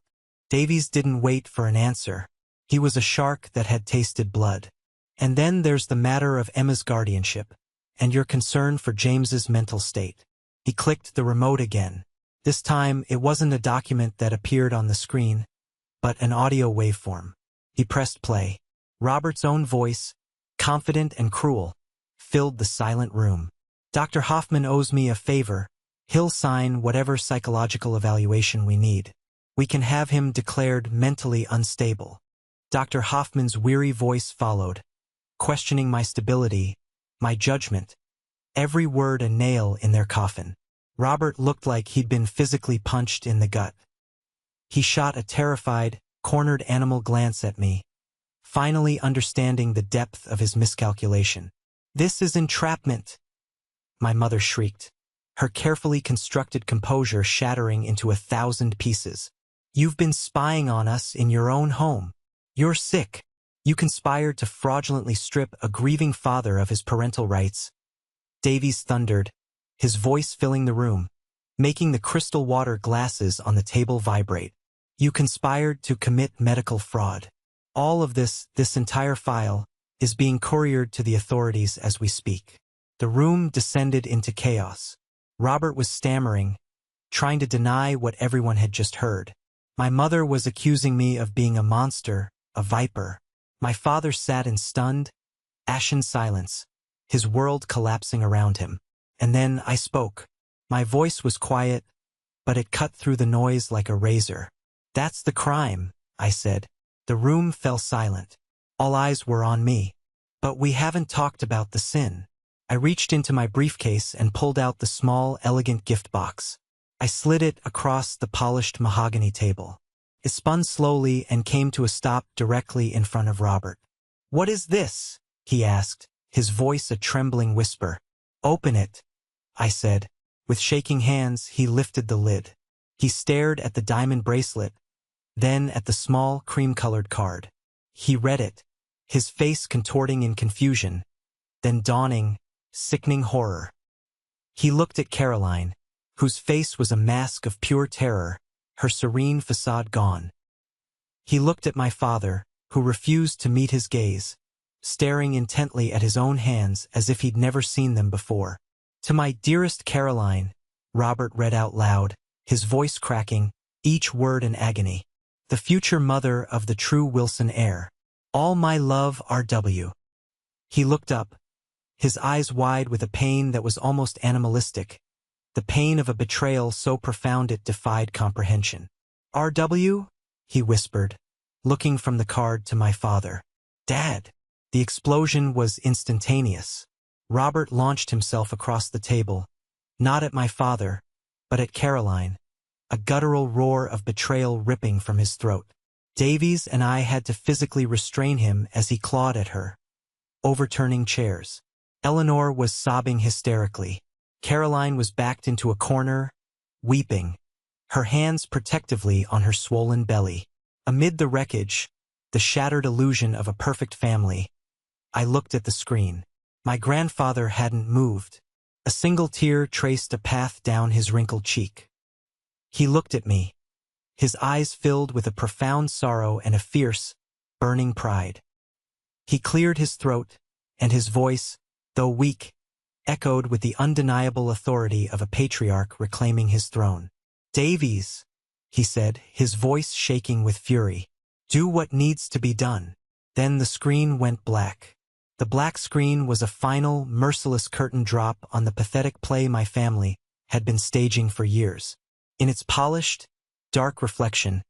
Davies didn't wait for an answer. He was a shark that had tasted blood. And then there's the matter of Emma's guardianship, and your concern for James's mental state. He clicked the remote again. This time, it wasn't a document that appeared on the screen, but an audio waveform. He pressed play. Robert's own voice, confident and cruel, filled the silent room. Dr. Hoffman owes me a favor. He'll sign whatever psychological evaluation we need. We can have him declared mentally unstable. Dr. Hoffman's weary voice followed, questioning my stability, my judgment, every word a nail in their coffin. Robert looked like he'd been physically punched in the gut. He shot a terrified, cornered animal glance at me, finally understanding the depth of his miscalculation. This is entrapment, my mother shrieked, her carefully constructed composure shattering into 1,000 pieces. You've been spying on us in your own home. You're sick. You conspired to fraudulently strip a grieving father of his parental rights. Davies thundered, his voice filling the room, making the crystal water glasses on the table vibrate. You conspired to commit medical fraud. All of this entire file, is being couriered to the authorities as we speak. The room descended into chaos. Robert was stammering, trying to deny what everyone had just heard. My mother was accusing me of being a monster, a viper. My father sat in stunned, ashen silence, his world collapsing around him. And then I spoke. My voice was quiet, but it cut through the noise like a razor. That's the crime, I said. The room fell silent. All eyes were on me. But we haven't talked about the sin. I reached into my briefcase and pulled out the small, elegant gift box. I slid it across the polished mahogany table. It spun slowly and came to a stop directly in front of Robert. What is this? He asked, his voice a trembling whisper. Open it, I said. With shaking hands, he lifted the lid. He stared at the diamond bracelet, then at the small, cream-colored card. He read it, his face contorting in confusion, then dawning, sickening horror. He looked at Caroline, whose face was a mask of pure terror, her serene facade gone. He looked at my father, who refused to meet his gaze, staring intently at his own hands as if he'd never seen them before. To my dearest Caroline, Robert read out loud, his voice cracking, each word in agony. The future mother of the true Wilson heir. All my love, R.W. He looked up, his eyes wide with a pain that was almost animalistic, the pain of a betrayal so profound it defied comprehension. R.W.? He whispered, looking from the card to my father. Dad! The explosion was instantaneous. Robert launched himself across the table, not at my father, but at Caroline, a guttural roar of betrayal ripping from his throat. Davies and I had to physically restrain him as he clawed at her, overturning chairs. Eleanor was sobbing hysterically. Caroline was backed into a corner, weeping, her hands protectively on her swollen belly. Amid the wreckage, the shattered illusion of a perfect family, I looked at the screen. My grandfather hadn't moved. A single tear traced a path down his wrinkled cheek. He looked at me, his eyes filled with a profound sorrow and a fierce, burning pride. He cleared his throat, and his voice, though weak, echoed with the undeniable authority of a patriarch reclaiming his throne. "Davies," he said, his voice shaking with fury, "do what needs to be done." Then the screen went black. The black screen was a final, merciless curtain drop on the pathetic play my family had been staging for years. In its polished, dark reflection,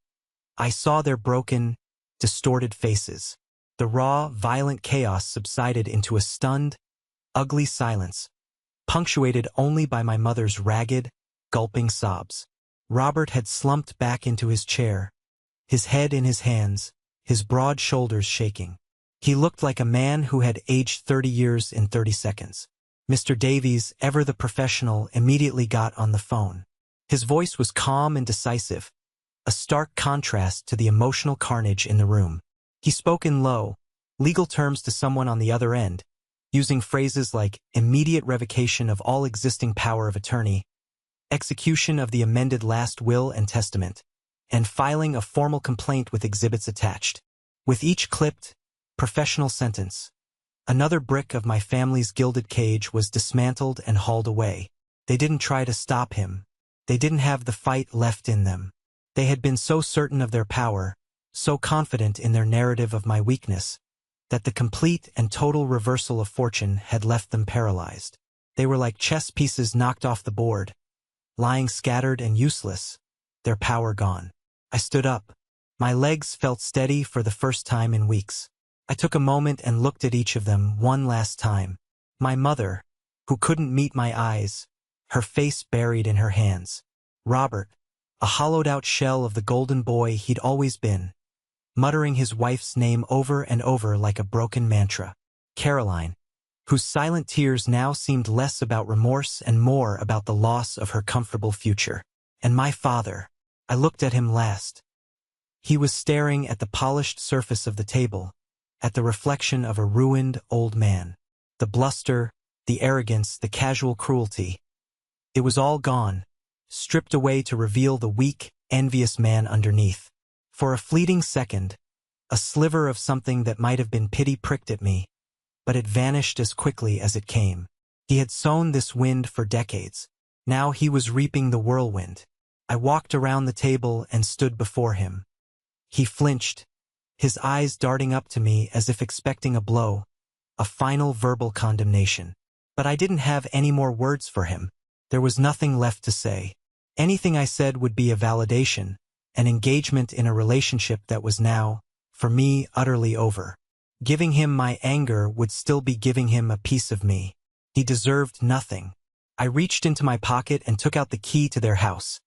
I saw their broken, distorted faces. The raw, violent chaos subsided into a stunned, ugly silence, punctuated only by my mother's ragged, gulping sobs. Robert had slumped back into his chair, his head in his hands, his broad shoulders shaking. He looked like a man who had aged 30 years in 30 seconds. Mr. Davies, ever the professional, immediately got on the phone. His voice was calm and decisive, a stark contrast to the emotional carnage in the room. He spoke in low, legal terms to someone on the other end, using phrases like immediate revocation of all existing power of attorney, execution of the amended last will and testament, and filing a formal complaint with exhibits attached. With each clipped, professional sentence, another brick of my family's gilded cage was dismantled and hauled away. They didn't try to stop him. They didn't have the fight left in them. They had been so certain of their power, so confident in their narrative of my weakness, that the complete and total reversal of fortune had left them paralyzed. They were like chess pieces knocked off the board, lying scattered and useless, their power gone. I stood up. My legs felt steady for the first time in weeks. I took a moment and looked at each of them one last time. My mother, who couldn't meet my eyes, her face buried in her hands. Robert, a hollowed-out shell of the golden boy he'd always been, muttering his wife's name over and over like a broken mantra. Caroline, whose silent tears now seemed less about remorse and more about the loss of her comfortable future. And my father. I looked at him last. He was staring at the polished surface of the table, at the reflection of a ruined old man. The bluster, the arrogance, the casual cruelty. It was all gone, stripped away to reveal the weak, envious man underneath. For a fleeting second, a sliver of something that might have been pity pricked at me, but it vanished as quickly as it came. He had sown this wind for decades. Now he was reaping the whirlwind. I walked around the table and stood before him. He flinched, his eyes darting up to me as if expecting a blow, a final verbal condemnation. But I didn't have any more words for him. There was nothing left to say. Anything I said would be a validation, an engagement in a relationship that was now, for me, utterly over. Giving him my anger would still be giving him a piece of me. He deserved nothing. I reached into my pocket and took out the key to their house,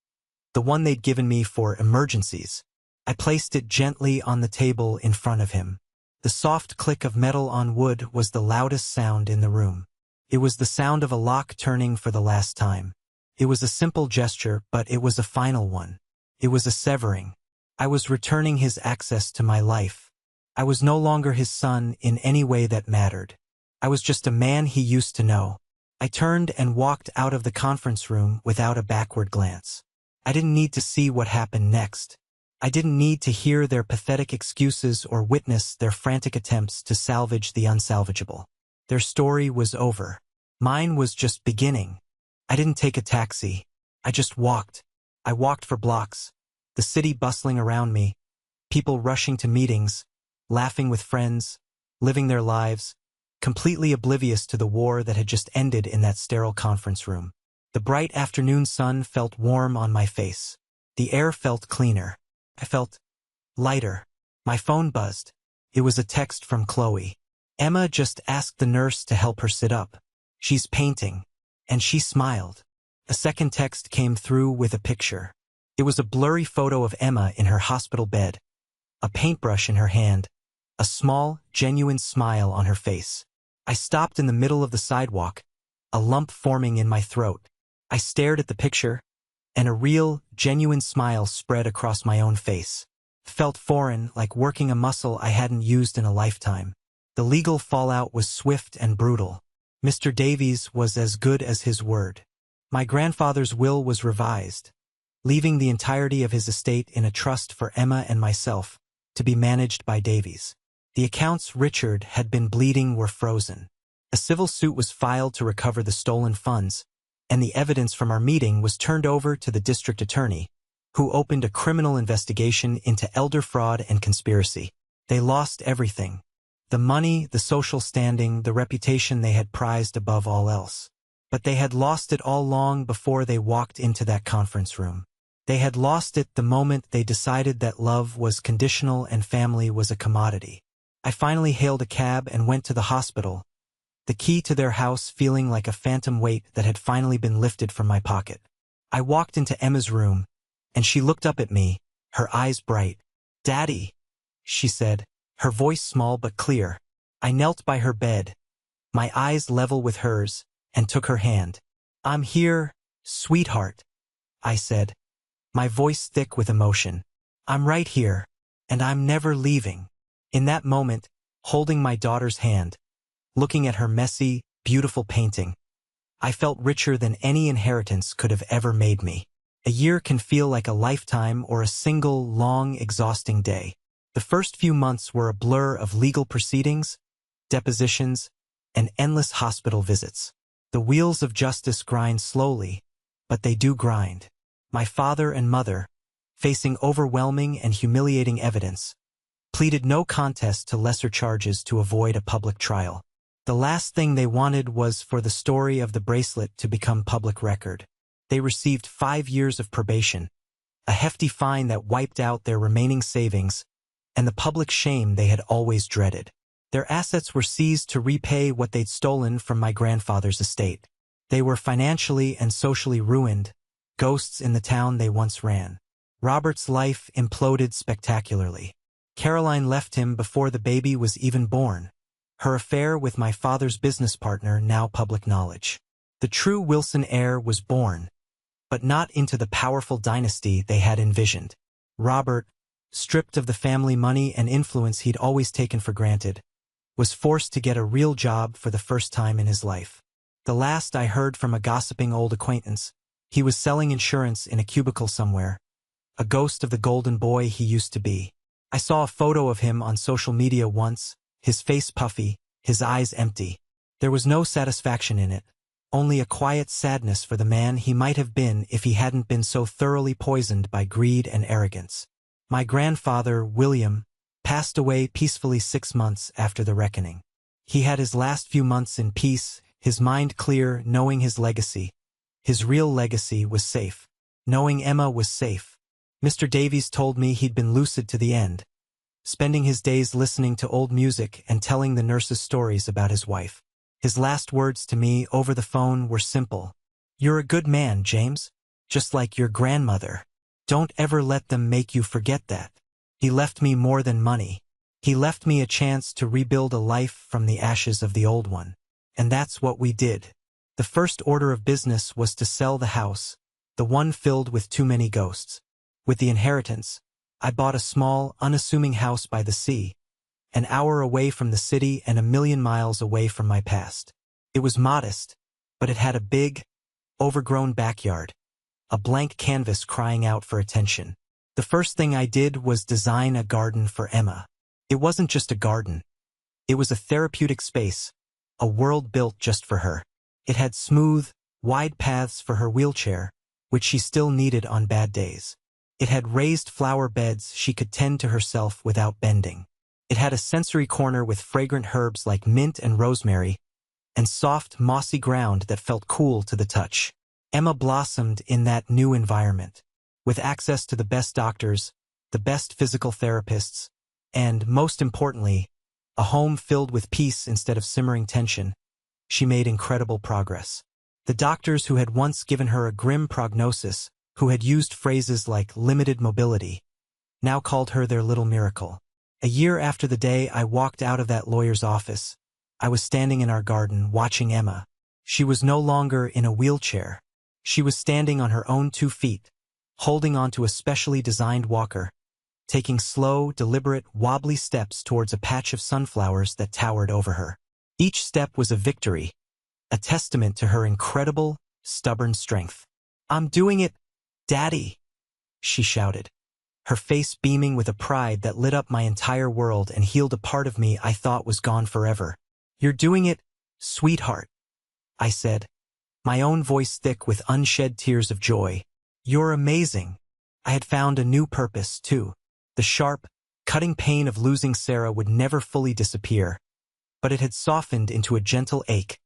the one they'd given me for emergencies. I placed it gently on the table in front of him. The soft click of metal on wood was the loudest sound in the room. It was the sound of a lock turning for the last time. It was a simple gesture, but it was a final one. It was a severing. I was returning his access to my life. I was no longer his son in any way that mattered. I was just a man he used to know. I turned and walked out of the conference room without a backward glance. I didn't need to see what happened next. I didn't need to hear their pathetic excuses or witness their frantic attempts to salvage the unsalvageable. Their story was over. Mine was just beginning. I didn't take a taxi. I just walked. I walked for blocks, the city bustling around me, people rushing to meetings, laughing with friends, living their lives, completely oblivious to the war that had just ended in that sterile conference room. The bright afternoon sun felt warm on my face. The air felt cleaner. I felt lighter. My phone buzzed. It was a text from Chloe. Emma just asked the nurse to help her sit up. She's painting. And she smiled. A second text came through with a picture. It was a blurry photo of Emma in her hospital bed, a paintbrush in her hand, a small, genuine smile on her face. I stopped in the middle of the sidewalk, a lump forming in my throat. I stared at the picture, and a real, genuine smile spread across my own face. Felt foreign, like working a muscle I hadn't used in a lifetime. The legal fallout was swift and brutal. Mr. Davies was as good as his word. My grandfather's will was revised. leaving the entirety of his estate in a trust for Emma and myself, to be managed by Davies. The accounts Richard had been bleeding were frozen. A civil suit was filed to recover the stolen funds, and the evidence from our meeting was turned over to the district attorney, who opened a criminal investigation into elder fraud and conspiracy. They lost everything. The money, the social standing, the reputation they had prized above all else. But they had lost it all long before they walked into that conference room. They had lost it the moment they decided that love was conditional and family was a commodity. I finally hailed a cab and went to the hospital, the key to their house feeling like a phantom weight that had finally been lifted from my pocket. I walked into Emma's room, and she looked up at me, her eyes bright. "Daddy," she said, her voice small but clear. I knelt by her bed, my eyes level with hers, and took her hand. "I'm here, sweetheart," I said, my voice thick with emotion. "I'm right here, and I'm never leaving." In that moment, holding my daughter's hand, looking at her messy, beautiful painting, I felt richer than any inheritance could have ever made me. A year can feel like a lifetime or a single, long, exhausting day. The first few months were a blur of legal proceedings, depositions, and endless hospital visits. The wheels of justice grind slowly, but they do grind. My father and mother, facing overwhelming and humiliating evidence, pleaded no contest to lesser charges to avoid a public trial. The last thing they wanted was for the story of the bracelet to become public record. They received 5 years of probation, a hefty fine that wiped out their remaining savings, and the public shame they had always dreaded. Their assets were seized to repay what they'd stolen from my grandfather's estate. They were financially and socially ruined, ghosts in the town they once ran. Robert's life imploded spectacularly. Caroline left him before the baby was even born, her affair with my father's business partner now public knowledge. The true Wilson heir was born, but not into the powerful dynasty they had envisioned. Robert, stripped of the family money and influence he'd always taken for granted, was forced to get a real job for the first time in his life. The last I heard from a gossiping old acquaintance, he was selling insurance in a cubicle somewhere, a ghost of the golden boy he used to be. I saw a photo of him on social media once, his face puffy, his eyes empty. There was no satisfaction in it, only a quiet sadness for the man he might have been if he hadn't been so thoroughly poisoned by greed and arrogance. My grandfather, William, passed away peacefully 6 months after the reckoning. He had his last few months in peace, his mind clear, knowing his legacy. His real legacy was safe. Knowing Emma was safe. Mr. Davies told me he'd been lucid to the end, spending his days listening to old music and telling the nurses stories about his wife. His last words to me over the phone were simple. "You're a good man, James. Just like your grandmother. Don't ever let them make you forget that." He left me more than money. He left me a chance to rebuild a life from the ashes of the old one. And that's what we did. The first order of business was to sell the house, the one filled with too many ghosts. With the inheritance, I bought a small, unassuming house by the sea, an hour away from the city and 1,000,000 miles away from my past. It was modest, but it had a big, overgrown backyard, a blank canvas crying out for attention. The first thing I did was design a garden for Emma. It wasn't just a garden. It was a therapeutic space, a world built just for her. It had smooth, wide paths for her wheelchair, which she still needed on bad days. It had raised flower beds she could tend to herself without bending. It had a sensory corner with fragrant herbs like mint and rosemary, and soft, mossy ground that felt cool to the touch. Emma blossomed in that new environment, with access to the best doctors, the best physical therapists, and, most importantly, a home filled with peace instead of simmering tension. She made incredible progress. The doctors who had once given her a grim prognosis, who had used phrases like limited mobility, now called her their little miracle. A year after the day I walked out of that lawyer's office, I was standing in our garden watching Emma. She was no longer in a wheelchair. She was standing on her own 2 feet, holding onto a specially designed walker, taking slow, deliberate, wobbly steps towards a patch of sunflowers that towered over her. Each step was a victory, a testament to her incredible, stubborn strength. "I'm doing it, Daddy," she shouted, her face beaming with a pride that lit up my entire world and healed a part of me I thought was gone forever. "You're doing it, sweetheart," I said, my own voice thick with unshed tears of joy. "You're amazing." I had found a new purpose, too. The sharp, cutting pain of losing Sarah would never fully disappear, but it had softened into a gentle ache,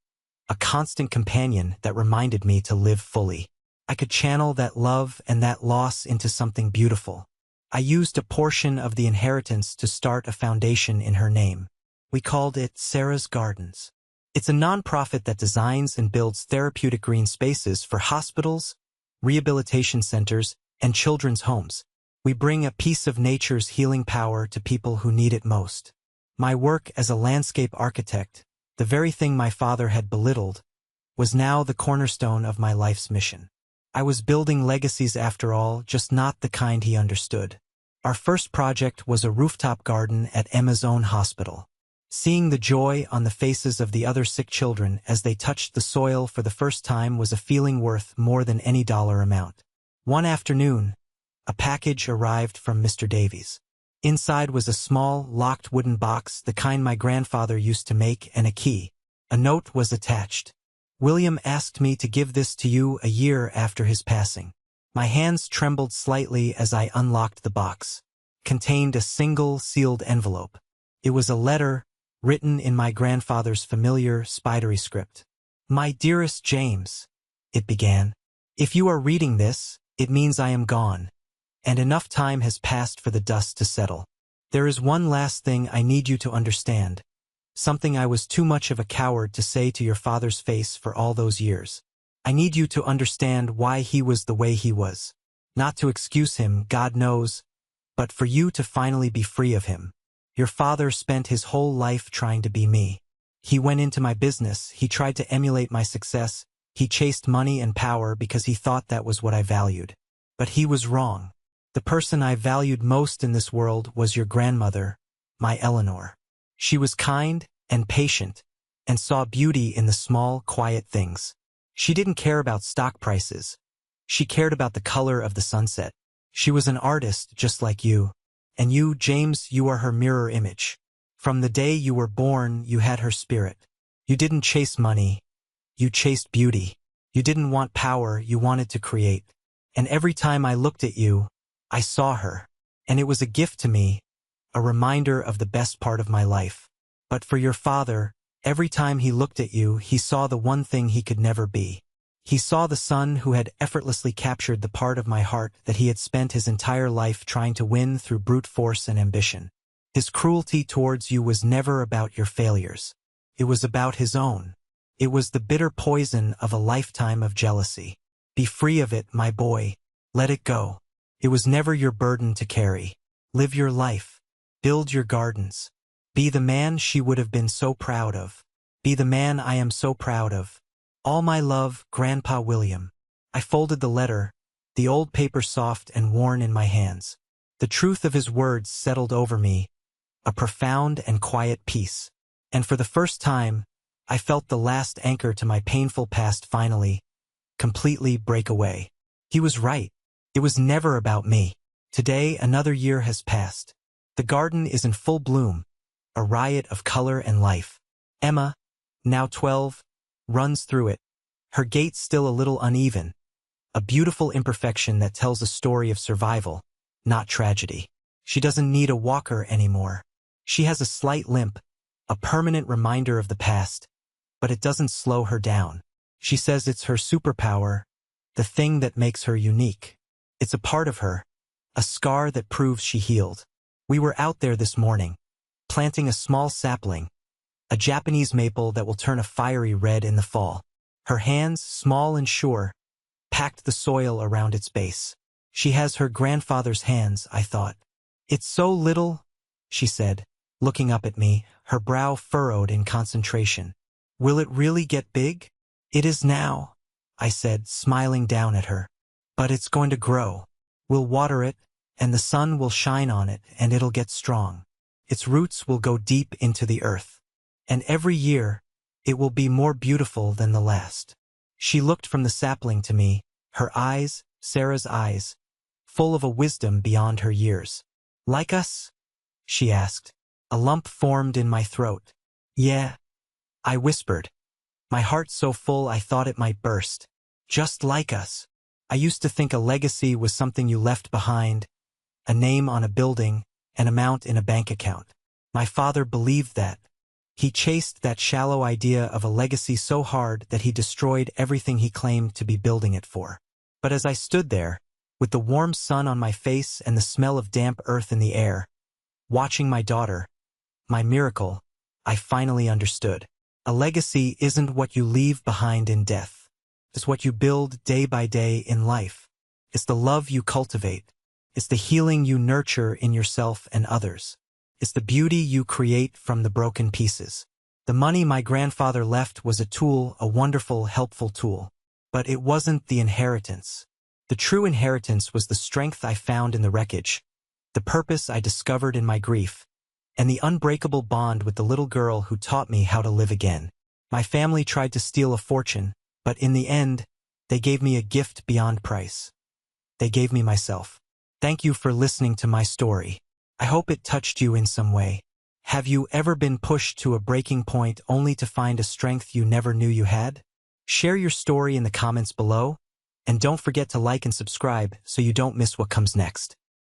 a constant companion that reminded me to live fully. I could channel that love and that loss into something beautiful. I used a portion of the inheritance to start a foundation in her name. We called it Sarah's Gardens. It's a nonprofit that designs and builds therapeutic green spaces for hospitals, rehabilitation centers, and children's homes. We bring a piece of nature's healing power to people who need it most. My work as a landscape architect, the very thing my father had belittled, was now the cornerstone of my life's mission. I was building legacies after all, just not the kind he understood. Our first project was a rooftop garden at Emma's own hospital. Seeing the joy on the faces of the other sick children as they touched the soil for the first time was a feeling worth more than any dollar amount. One afternoon, a package arrived from Mr. Davies. Inside was a small, locked wooden box, the kind my grandfather used to make, and a key. A note was attached. "William asked me to give this to you a year after his passing." My hands trembled slightly as I unlocked the box. Contained a single, sealed envelope. It was a letter, written in my grandfather's familiar, spidery script. "My dearest James," it began. "If you are reading this, it means I am gone, and enough time has passed for the dust to settle. There is one last thing I need you to understand, something I was too much of a coward to say to your father's face for all those years. I need you to understand why he was the way he was. Not to excuse him, God knows, but for you to finally be free of him. Your father spent his whole life trying to be me. He went into my business, he tried to emulate my success, he chased money and power because he thought that was what I valued. But he was wrong. The person I valued most in this world was your grandmother, my Eleanor. She was kind and patient, and saw beauty in the small, quiet things. She didn't care about stock prices. She cared about the color of the sunset. She was an artist just like you. And you, James, you are her mirror image. From the day you were born, you had her spirit. You didn't chase money. You chased beauty. You didn't want power, you wanted to create. And every time I looked at you, I saw her. And it was a gift to me, a reminder of the best part of my life. But for your father, every time he looked at you, he saw the one thing he could never be. He saw the son who had effortlessly captured the part of my heart that he had spent his entire life trying to win through brute force and ambition. His cruelty towards you was never about your failures. It was about his own. It was the bitter poison of a lifetime of jealousy. Be free of it, my boy. Let it go. It was never your burden to carry. Live your life. Build your gardens. Be the man she would have been so proud of. Be the man I am so proud of. All my love, Grandpa William. I folded the letter, the old paper soft and worn in my hands. The truth of his words settled over me, a profound and quiet peace. And for the first time, I felt the last anchor to my painful past finally, completely break away. He was right. It was never about me. Today, another year has passed. The garden is in full bloom, a riot of color and life. Emma, now 12, runs through it, her gait still a little uneven, a beautiful imperfection that tells a story of survival, not tragedy. She doesn't need a walker anymore. She has a slight limp, a permanent reminder of the past, but it doesn't slow her down. She says it's her superpower, the thing that makes her unique. It's a part of her, a scar that proves she healed. We were out there this morning, planting a small sapling, a Japanese maple that will turn a fiery red in the fall. Her hands, small and sure, packed the soil around its base. She has her grandfather's hands, I thought. It's so little, she said, looking up at me, her brow furrowed in concentration. Will it really get big? It is now, I said, smiling down at her. But it's going to grow. We'll water it, and the sun will shine on it, and it'll get strong. Its roots will go deep into the earth. And every year, it will be more beautiful than the last. She looked from the sapling to me, her eyes, Sarah's eyes, full of a wisdom beyond her years. "Like us?" she asked. A lump formed in my throat. "Yeah," I whispered, my heart so full I thought it might burst. "Just like us. I used to think a legacy was something you left behind, a name on a building, an amount in a bank account. My father believed that. He chased that shallow idea of a legacy so hard that he destroyed everything he claimed to be building it for. But as I stood there, with the warm sun on my face and the smell of damp earth in the air, watching my daughter, my miracle, I finally understood. A legacy isn't what you leave behind in death. It's what you build day by day in life. It's the love you cultivate. It's the healing you nurture in yourself and others. It's the beauty you create from the broken pieces. The money my grandfather left was a tool, a wonderful, helpful tool. But it wasn't the inheritance. The true inheritance was the strength I found in the wreckage, the purpose I discovered in my grief, and the unbreakable bond with the little girl who taught me how to live again. My family tried to steal a fortune, but in the end, they gave me a gift beyond price. They gave me myself. Thank you for listening to my story. I hope it touched you in some way. Have you ever been pushed to a breaking point only to find a strength you never knew you had? Share your story in the comments below, and don't forget to like and subscribe so you don't miss what comes next.